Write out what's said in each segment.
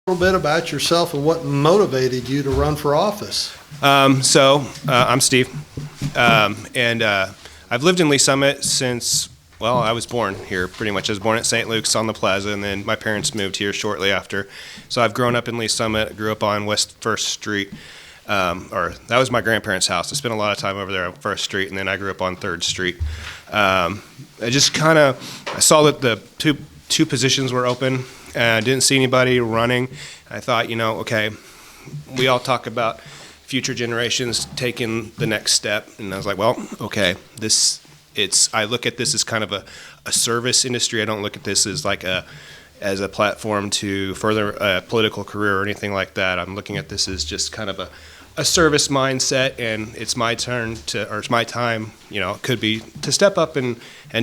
A little bit about yourself and what motivated you to run for office. I'm Steve, and I've lived in Lee Summit since, well, I was born here pretty much. I was born at St. Luke's on the Plaza, and then my parents moved here shortly after. So I've grown up in Lee Summit, grew up on West 1st Street, or that was my grandparents' house. I spent a lot of time over there on 1st Street, and then I grew up on 3rd Street. I saw that the two positions were open, and I didn't see anybody running. I thought, okay, we all talk about future generations taking the next step, and I was like, well, okay, I look at this as kind of a service industry. I don't look at this as as a platform to further a political career or anything like that. I'm looking at this as just kind of a service mindset, and it's my turn it's my time, it could be to step up and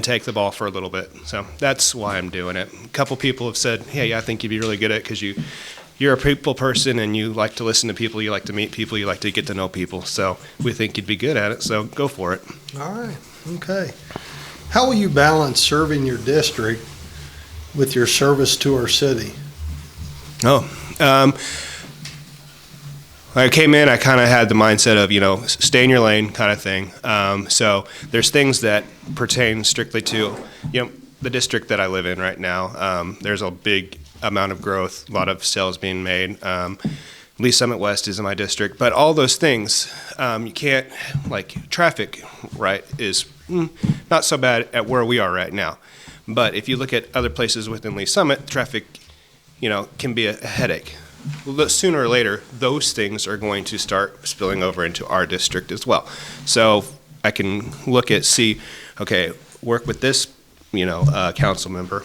take the ball for a little bit. So that's why I'm doing it. A couple people have said, hey, I think you'd be really good at it because you're a people person and you like to listen to people, you like to meet people, you like to get to know people. So we think you'd be good at it, so go for it. All right, okay. How will you balance serving your district with your service to our city? When I came in, I kind of had the mindset of, stay in your lane kind of thing. So there's things that pertain strictly to, the district that I live in right now. There's a big amount of growth, a lot of sales being made. Lee Summit West is in my district, but all those things, you can't, traffic, right, is not so bad at where we are right now. But if you look at other places within Lee Summit, traffic, can be a headache. Sooner or later, those things are going to start spilling over into our district as well. So I can work with this, council member,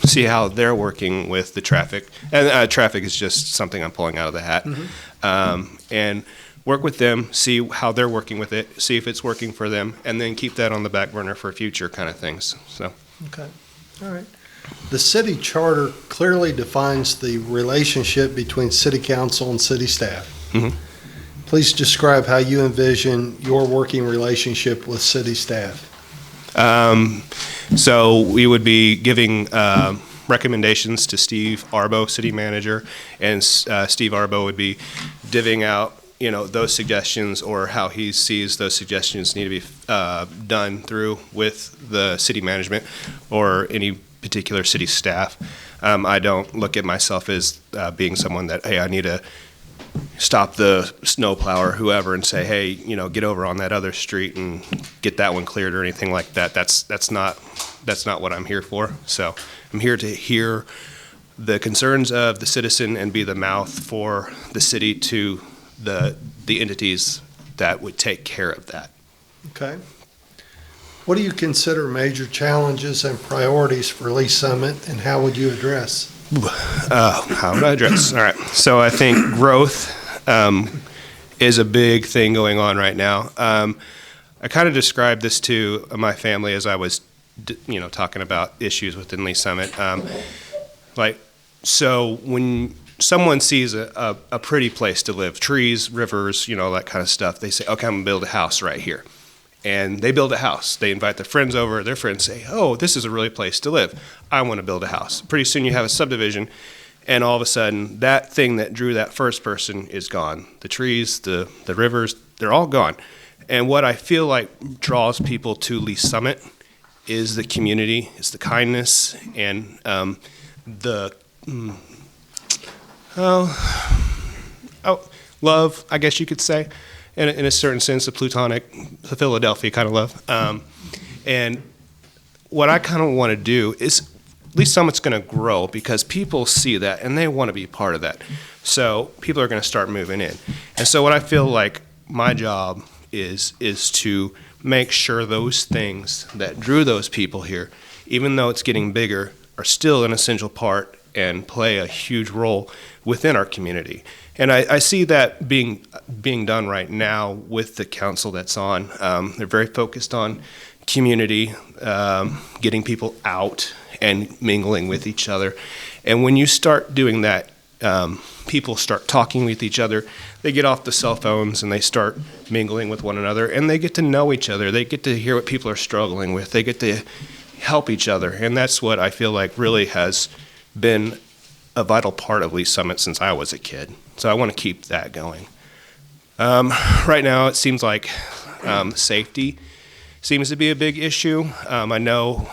see how they're working with the traffic. And traffic is just something I'm pulling out of the hat. Mm-hmm. And work with them, see how they're working with it, see if it's working for them, and then keep that on the back burner for future kind of things. So. Okay. All right. The city charter clearly defines the relationship between city council and city staff. Mm-hmm. Please describe how you envision your working relationship with city staff. So we would be giving recommendations to Steve Arbo, city manager, and Steve Arbo would be divvying out those suggestions or how he sees those suggestions need to be done through with the city management or any particular city staff. I don't look at myself as being someone that, hey, I need to stop the snowplow or whoever and say, hey, get over on that other street and get that one cleared or anything like that. That's not what I'm here for. So I'm here to hear the concerns of the citizen and be the mouth for the city to the entities that would take care of that. Okay. What do you consider major challenges and priorities for Lee Summit, and how would you address? How would I address? All right. So I think growth is a big thing going on right now. I kind of described this to my family as I was, talking about issues within Lee Summit. So when someone sees a pretty place to live, trees, rivers, that kind of stuff, they say, okay, I'm going to build a house right here. And they build a house. They invite their friends over. Their friends say, oh, this is a really place to live. I want to build a house. Pretty soon you have a subdivision, and all of a sudden that thing that drew that first person is gone. The trees, the rivers, they're all gone. And what I feel like draws people to Lee Summit is the community, is the kindness, and love, I guess you could say. In a certain sense, the Philadelphia kind of love. And what I kind of want to do is, Lee Summit's going to grow because people see that and they want to be part of that. So people are going to start moving in. And so what I feel like my job is to make sure those things that drew those people here, even though it's getting bigger, are still an essential part and play a huge role within our community. And I see that being done right now with the council that's on. They're very focused on community, getting people out and mingling with each other. And when you start doing that, people start talking with each other. They get off the cell phones and they start mingling with one another, and they get to know each other. They get to hear what people are struggling with. They get to help each other. And that's what I feel like really has been a vital part of Lee Summit since I was a kid. So I want to keep that going. Right now, it seems like safety seems to be a big issue. I know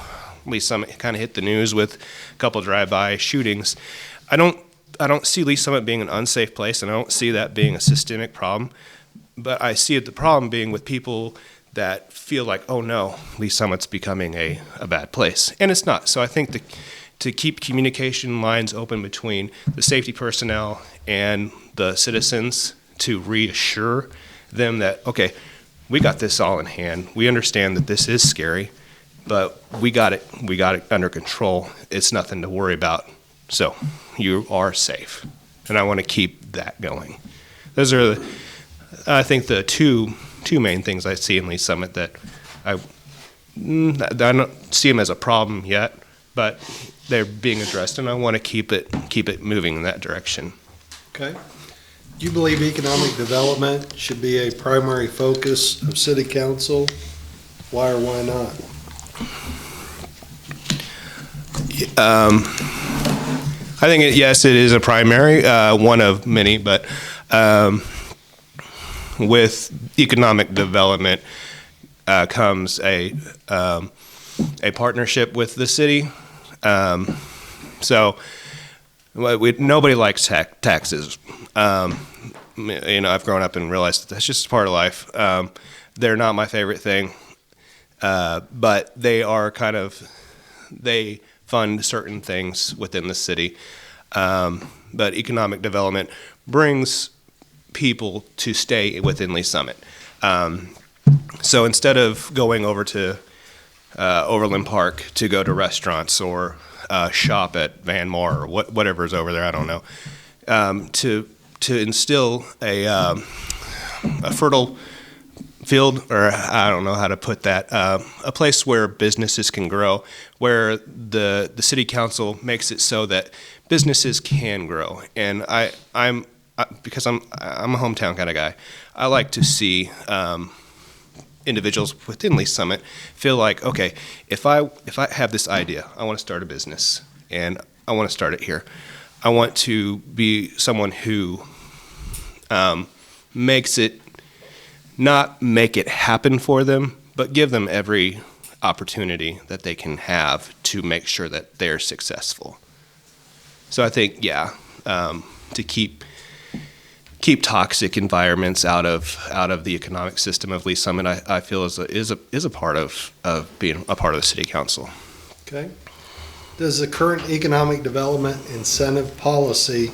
Lee Summit kind of hit the news with a couple drive-by shootings. I don't see Lee Summit being an unsafe place, and I don't see that being a systemic problem. But I see the problem being with people that feel like, oh no, Lee Summit's becoming a bad place. And it's not. So I think to keep communication lines open between the safety personnel and the citizens to reassure them that, okay, we got this all in hand. We understand that this is scary, but we got it under control. It's nothing to worry about. So you are safe. And I want to keep that going. Those are, I think, the two main things I see in Lee Summit that I don't see them as a problem yet, but they're being addressed, and I want to keep it moving in that direction. Okay. Do you believe economic development should be a primary focus of city council? Why or why not? I think, yes, it is a primary, one of many, but with economic development comes a partnership with the city. So nobody likes taxes. I've grown up and realized that's just part of life. They're not my favorite thing, but they are they fund certain things within the city. But economic development brings people to stay within Lee Summit. So instead of going over to Overland Park to go to restaurants or shop at Van Mar or whatever's over there, I don't know, to instill a fertile field, or I don't know how to put that, a place where businesses can grow, where the city council makes it so that businesses can grow. And because I'm a hometown kind of guy, I like to see individuals within Lee Summit feel like, okay, if I have this idea, I want to start a business, and I want to start it here. I want to be someone who not make it happen for them, but give them every opportunity that they can have to make sure that they're successful. So I think, to keep toxic environments out of the economic system of Lee Summit, I feel is a part of being a part of the city council. Okay. Does the current economic development incentive policy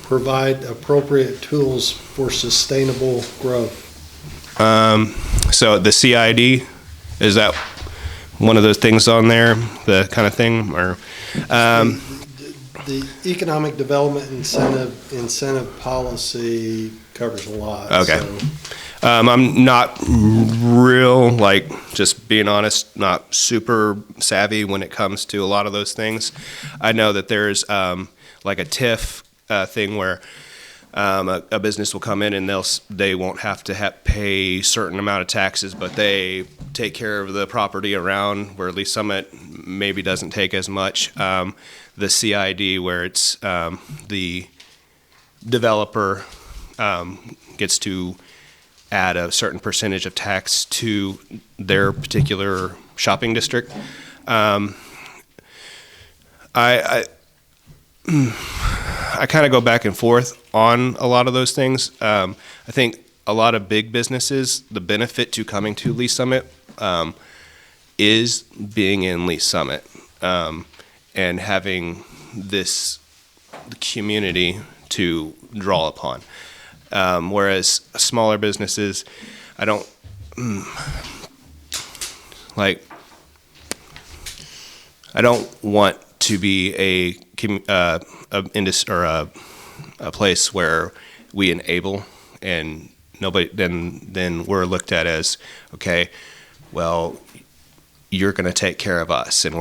provide appropriate tools for sustainable growth? So the CID, is that one of those things on there, the kind of thing, or? The economic development incentive policy covers a lot. Okay. So. I'm not just being honest, not super savvy when it comes to a lot of those things. I know that there's like a TIF thing where a business will come in and they won't have to pay a certain amount of taxes, but they take care of the property around where Lee Summit maybe doesn't take as much. The CID, where it's the developer gets to add a certain percentage of tax to their particular shopping district. I kind of go back and forth on a lot of those things. I think a lot of big businesses, the benefit to coming to Lee Summit is being in Lee Summit and having this community to draw upon. Whereas smaller businesses, I don't want to be a place where we enable and nobody then we're looked at as, okay, well, you're going to take care of us, and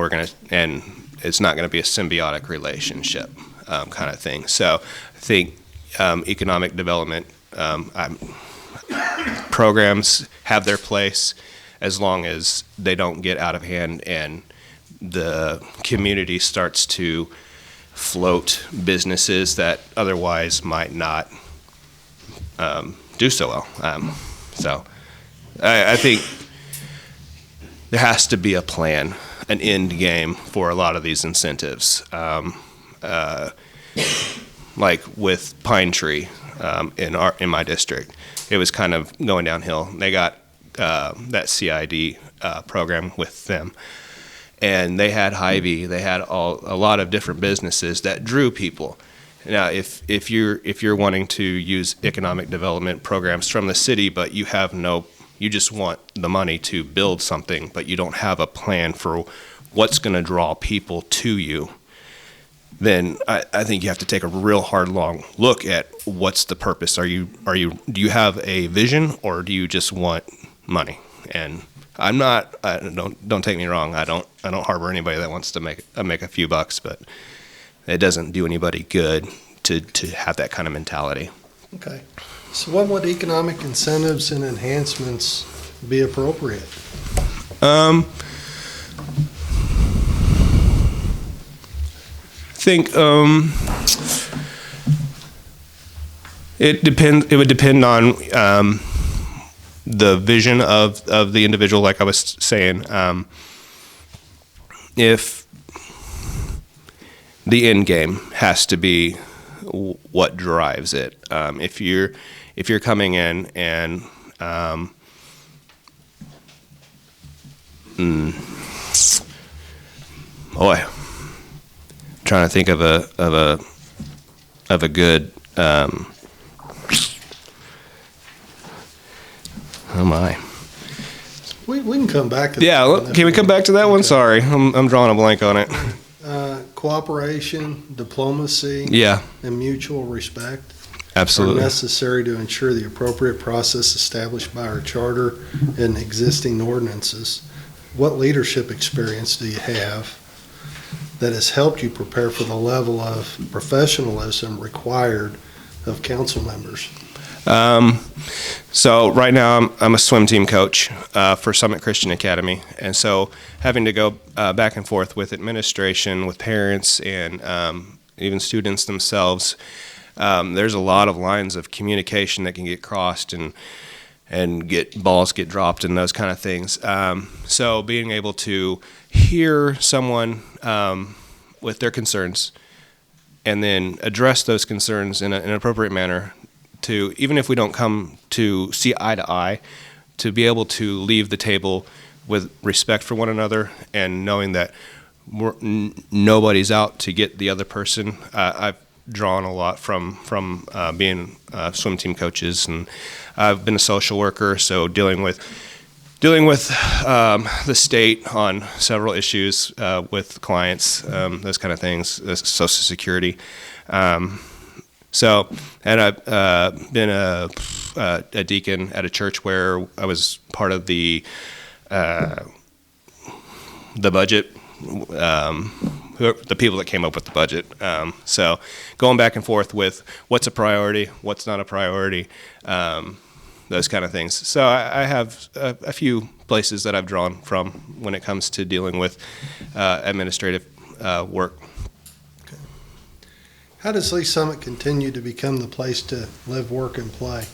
it's not going to be a symbiotic relationship kind of thing. So I think economic development programs have their place as long as they don't get out of hand and the community starts to float businesses that otherwise might not do so well. So I think there has to be a plan, an end game for a lot of these incentives. Like with Pine Tree in my district, it was kind of going downhill. They got that CID program with them, and they had Hy-Vee. They had a lot of different businesses that drew people. Now, if you're wanting to use economic development programs from the city, but you just want the money to build something, but you don't have a plan for what's going to draw people to you, then I think you have to take a real hard, long look at what's the purpose. Do you have a vision, or do you just want money? And don't take me wrong. I don't harbor anybody that wants to make a few bucks, but it doesn't do anybody good to have that kind of mentality. Okay. So what would economic incentives and enhancements be appropriate? I think it would depend on the vision of the individual, like I was saying. If the end game has to be what drives it. If you're coming in and boy, trying to think of a good oh my. We can come back to yeah, that. can we come back to that one? Sorry, I'm drawing a blank on it. Cooperation, diplomacy, Yeah, and mutual respect absolutely. are necessary to ensure the appropriate process established by our charter and existing ordinances. What leadership experience do you have that has helped you prepare for the level of professionalism required of council members? So right now I'm a swim team coach for Summit Christian Academy, and so having to go back and forth with administration, with parents, and even students themselves, there's a lot of lines of communication that can get crossed and balls get dropped and those kind of things. So being able to hear someone with their concerns and then address those concerns in an appropriate manner, to even if we don't come to see eye to eye, to be able to leave the table with respect for one another and knowing that nobody's out to get the other person. I've drawn a lot from being swim team coaches, and I've been a social worker, so dealing with the state on several issues with clients, those kind of things, Social Security. So, and I've been a deacon at a church where I was part of the budget, the people that came up with the budget. So going back and forth with what's a priority, what's not a priority, those kind of things. So I have a few places that I've drawn from when it comes to dealing with administrative work. How does Lee Summit continue to become the place to live, work, and play?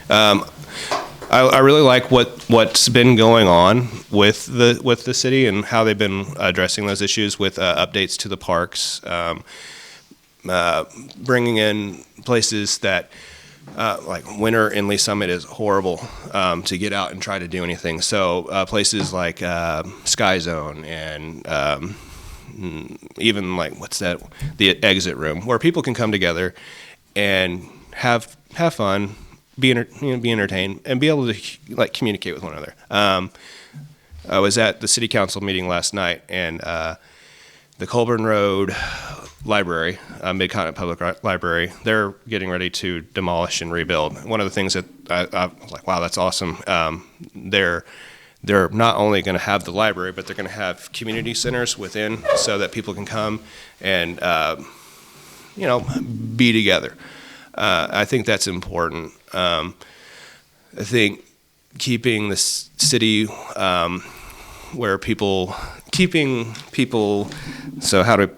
I really like what's been going on with the city and how they've been addressing those issues with updates to the parks, bringing in places that like winter in Lee Summit is horrible to get out and try to do anything. So places like Sky Zone and even like the exit room, where people can come together and have fun, be entertained, and be able to like communicate with one another. I was at the city council meeting last night, and the Colburn Road Library, Mid-Continent Public Library, they're getting ready to demolish and rebuild. One of the things that I was like, wow, that's awesome. They're not only going to have the library, but they're going to have community centers within, so that people can come and be together. I think that's important. I think keeping the city keeping people. So how do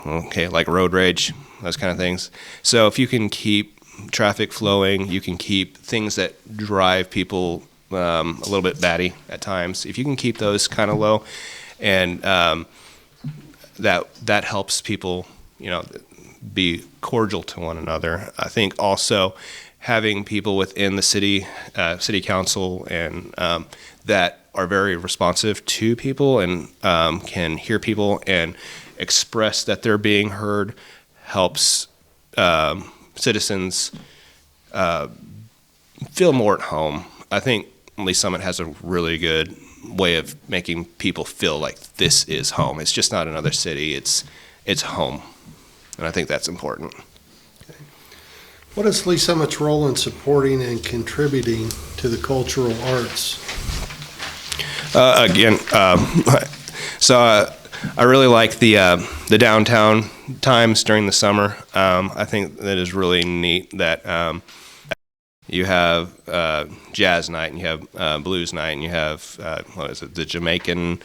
okay, like road rage, those kind of things. So if you can keep traffic flowing, you can keep things that drive people a little bit batty at times. If you can keep those kind of low, and that helps people, be cordial to one another. I think also having people within the city council and that are very responsive to people and can hear people and express that they're being heard helps citizens feel more at home. I think Lee Summit has a really good way of making people feel like this is home. It's just not another city. It's home, and I think that's important. What is Lee Summit's role in supporting and contributing to the cultural arts? I really like the downtown times during the summer. I think that is really neat that you have jazz night and you have blues night and you have the Jamaican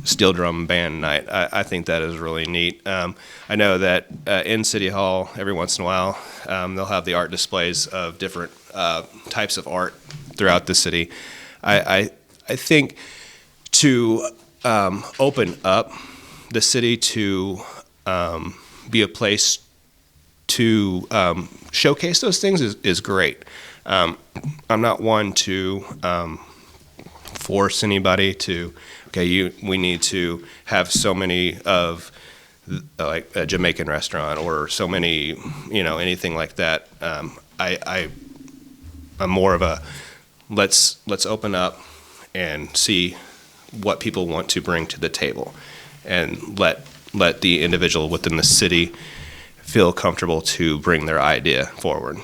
steel drum band night. I think that is really neat. I know that in City Hall every once in a while they'll have the art displays of different types of art throughout the city. I think to open up the city to be a place to showcase those things is great. I'm not one to force anybody to, we need to have so many of like a Jamaican restaurant or so many, anything like that. I'm more of a let's open up and see what people want to bring to the table and let the individual within the city feel comfortable to bring their idea forward.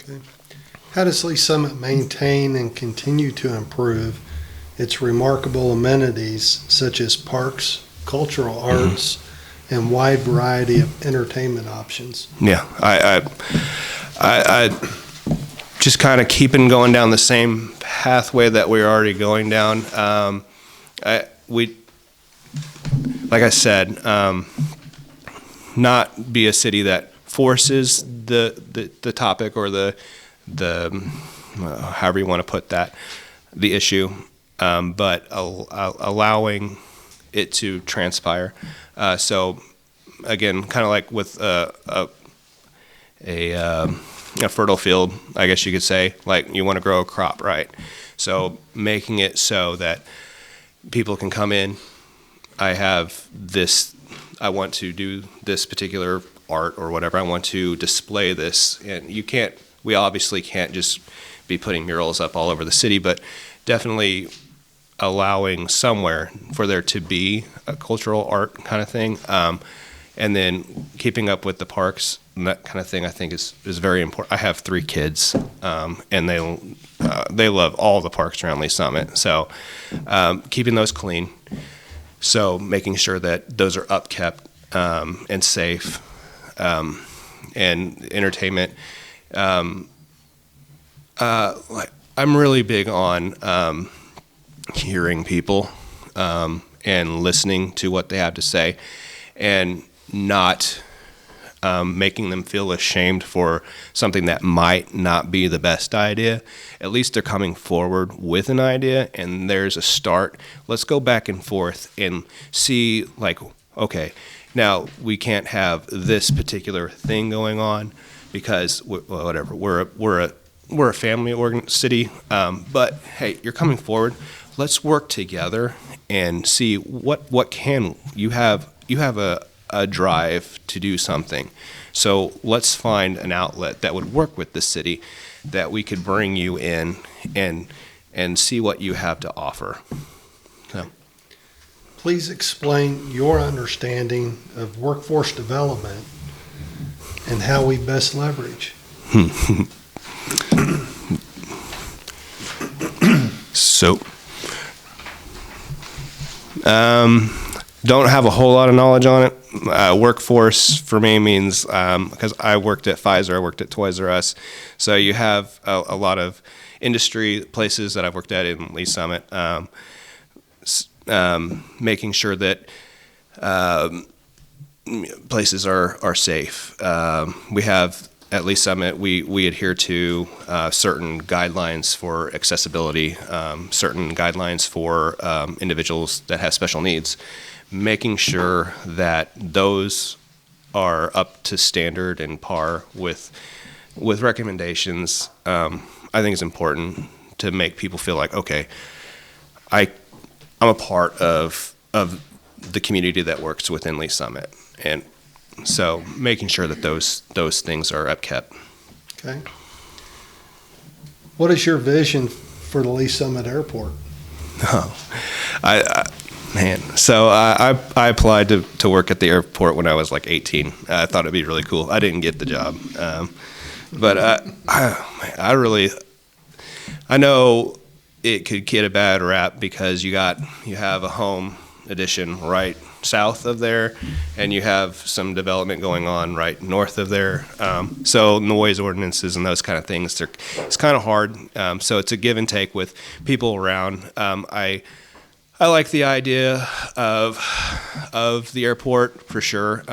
Okay. How does Lee Summit maintain and continue to improve its remarkable amenities such as parks, cultural arts, and wide variety of entertainment options? Yeah, I just kind of keeping going down the same pathway that we're already going down. Like I said, not be a city that forces the topic or the however you want to put that, the issue, but allowing it to transpire. So again, kind of like with a fertile field, I guess you could say, like you want to grow a crop, right? So making it so that people can come in, I want to do this particular art or whatever, I want to display this, and we obviously can't just be putting murals up all over the city, but definitely allowing somewhere for there to be a cultural art kind of thing, and then keeping up with the parks and that kind of thing, I think is very important. I have 3 kids, and they love all the parks around Lee Summit, so keeping those clean, so making sure that those are upkept and safe, and entertainment. I'm really big on hearing people and listening to what they have to say, and not making them feel ashamed for something that might not be the best idea. At least they're coming forward with an idea, and there's a start. Let's go back and forth and see, like, okay, now we can't have this particular thing going on because whatever. We're a family city, but hey, you're coming forward. Let's work together and see what can you have. You have a drive to do something, so let's find an outlet that would work with the city, that we could bring you in and see what you have to offer. So. Please explain your understanding of workforce development and how we best leverage. So, don't have a whole lot of knowledge on it. Workforce for me means, because I worked at Pfizer, I worked at Toys R Us, so you have a lot of industry places that I've worked at in Lee Summit, making sure that places are safe. We have at Lee Summit, we adhere to certain guidelines for accessibility, certain guidelines for individuals that have special needs, making sure that those are up to standard and par with recommendations. I think it's important to make people feel like, okay, I'm a part of the community that works within Lee Summit, and so making sure that those things are upkept. Okay. What is your vision for the Lee Summit Airport? So I applied to work at the airport when I was like 18. I thought it'd be really cool. I didn't get the job, but I know it could get a bad rap because you have a home addition right south of there, and you have some development going on right north of there. So noise ordinances and those kind of things, it's kind of hard. So it's a give and take with people around. I like the idea of the airport for sure.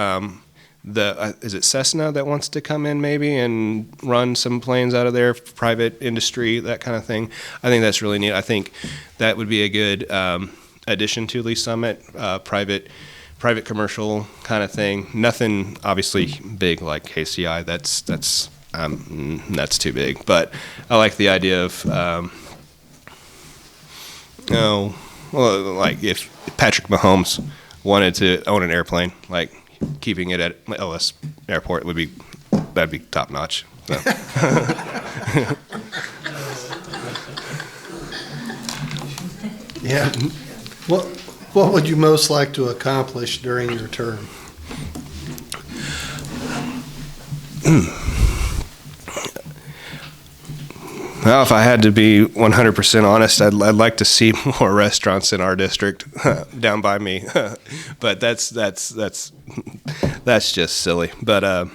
Is it Cessna that wants to come in maybe and run some planes out of there, private industry, that kind of thing? I think that's really neat. I think that would be a good addition to Lee Summit, private commercial kind of thing. Nothing obviously big like KCI. That's too big. But I like the idea of like if Patrick Mahomes wanted to own an airplane, like keeping it at Ellis Airport that'd be top notch. So. Yeah. What would you most like to accomplish during your term? Well, if I had to be 100% honest, I'd like to see more restaurants in our district down by me. But that's just silly. But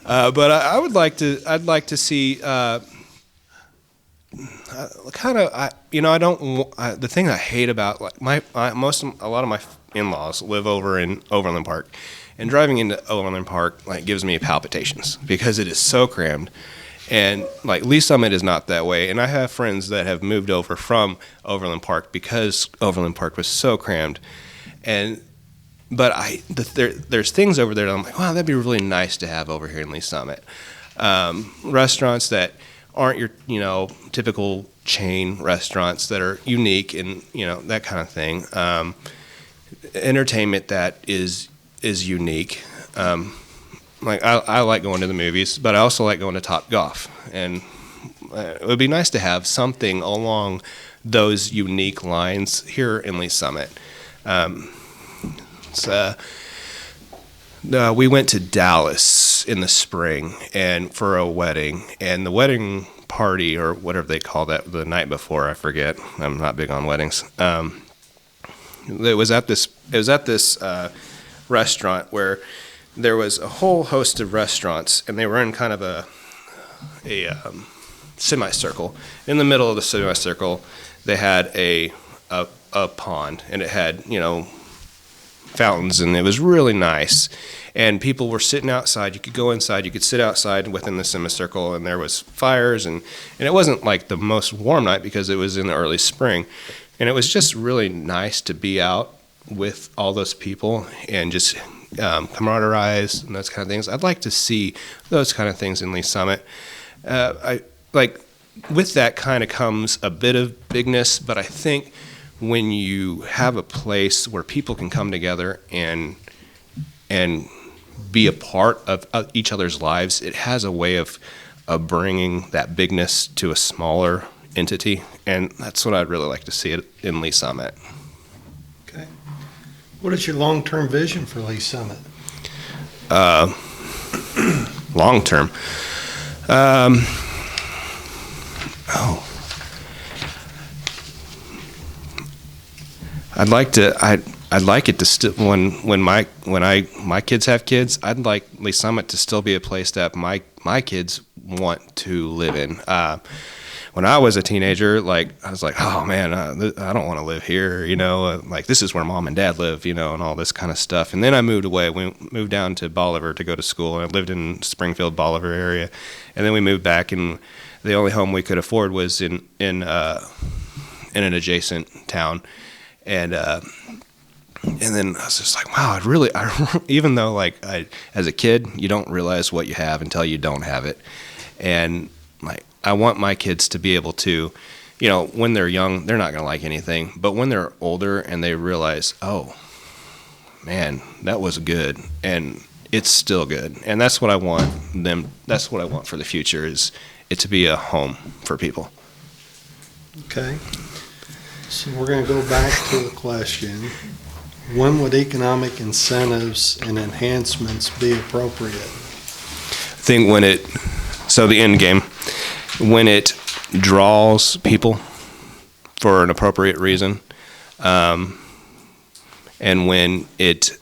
but I'd like to see the thing I hate about like a lot of my in-laws live over in Overland Park, and driving into Overland Park like gives me palpitations because it is so crammed. And like Lee Summit is not that way, and I have friends that have moved over from Overland Park because Overland Park was so crammed. But there's things over there that I'm like, wow, that'd be really nice to have over here in Lee Summit. Restaurants that aren't your typical chain restaurants, that are unique and that kind of thing. Entertainment that is unique. Like I like going to the movies, but I also like going to Top Golf, and it would be nice to have something along those unique lines here in Lee Summit. We went to Dallas in the spring and for a wedding, and the wedding party, or whatever they call that, the night before, I forget. I'm not big on weddings. It was at this restaurant where there was a whole host of restaurants, and they were in kind of a semicircle. In the middle of the semicircle, they had a pond, and it had fountains, and it was really nice. And people were sitting outside. You could go inside. You could sit outside within the semicircle, and there was fires, and it wasn't like the most warm night because it was in the early spring, and it was just really nice to be out with all those people and just camaraderie and those kind of things. I'd like to see those kind of things in Lee Summit. With that kind of comes a bit of bigness, but I think when you have a place where people can come together and be a part of each other's lives, it has a way of bringing that bigness to a smaller entity, and that's what I'd really like to see it in Lee Summit. Okay. What is your long-term vision for Lee Summit? Long-term. I'd like it to still, when my kids have kids, I'd like Lee Summit to still be a place that my kids want to live in. when I was a teenager, like I was like, oh man, I don't want to live here, like this is where mom and dad live, and all this kind of stuff. And then I moved away. We moved down to Bolivar to go to school. I lived in Springfield, Bolivar area, and then we moved back, and the only home we could afford was in an adjacent town, and then I was just like, wow, even though as a kid, you don't realize what you have until you don't have it. And like, I want my kids to be able to, when they're young, they're not going to like anything. But when they're older and they realize, oh, man, that was good. And it's still good. And that's what I want that's what I want for the future, is it to be a home for people. Okay. So we're going to go back to the question. When would economic incentives and enhancements be appropriate? I think so the end game, when it draws people for an appropriate reason, and when it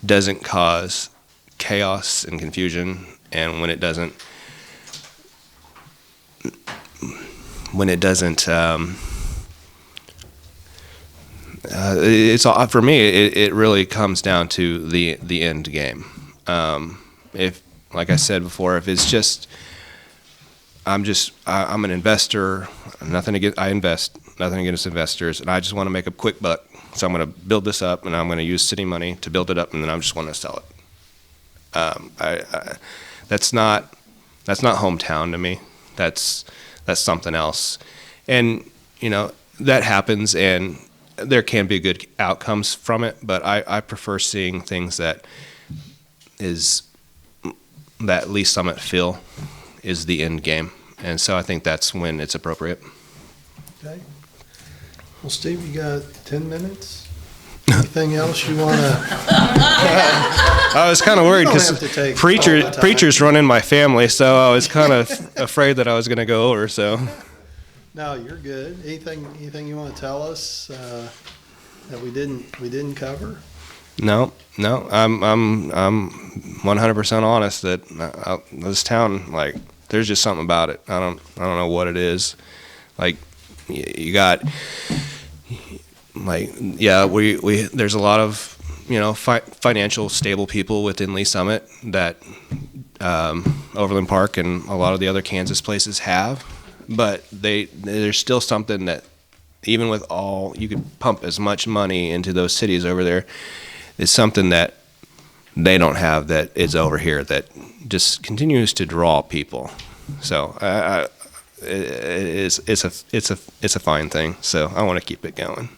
doesn't cause chaos and confusion, and when it doesn't it's all, for me, it really comes down to the end game. If, like I said before, if it's just I'm an investor, I invest nothing against investors, and I just want to make a quick buck, so I'm going to build this up, and I'm going to use city money to build it up, and then I just want to sell it. That's not hometown to me. That's something else, and that happens, and there can be good outcomes from it, but I prefer seeing things that Lee Summit feel is the end game, and so I think that's when it's appropriate. Okay. Well, Steve, you got 10 minutes? Anything else you want to? I was kind of worried because preachers run in my family, so I was kind of afraid that I was going to go over. So. No, you're good. Anything you want to tell us that we didn't cover? No. I'm 100% honest that this town, like, there's just something about it. I don't know what it is. Like, you got, like, yeah, we there's a lot of financial stable people within Lee Summit that Overland Park and a lot of the other Kansas places have. But there's still something that, even with all, you could pump as much money into those cities over there, is something that they don't have that is over here that just continues to draw people. So it's a fine thing. So I want to keep it going.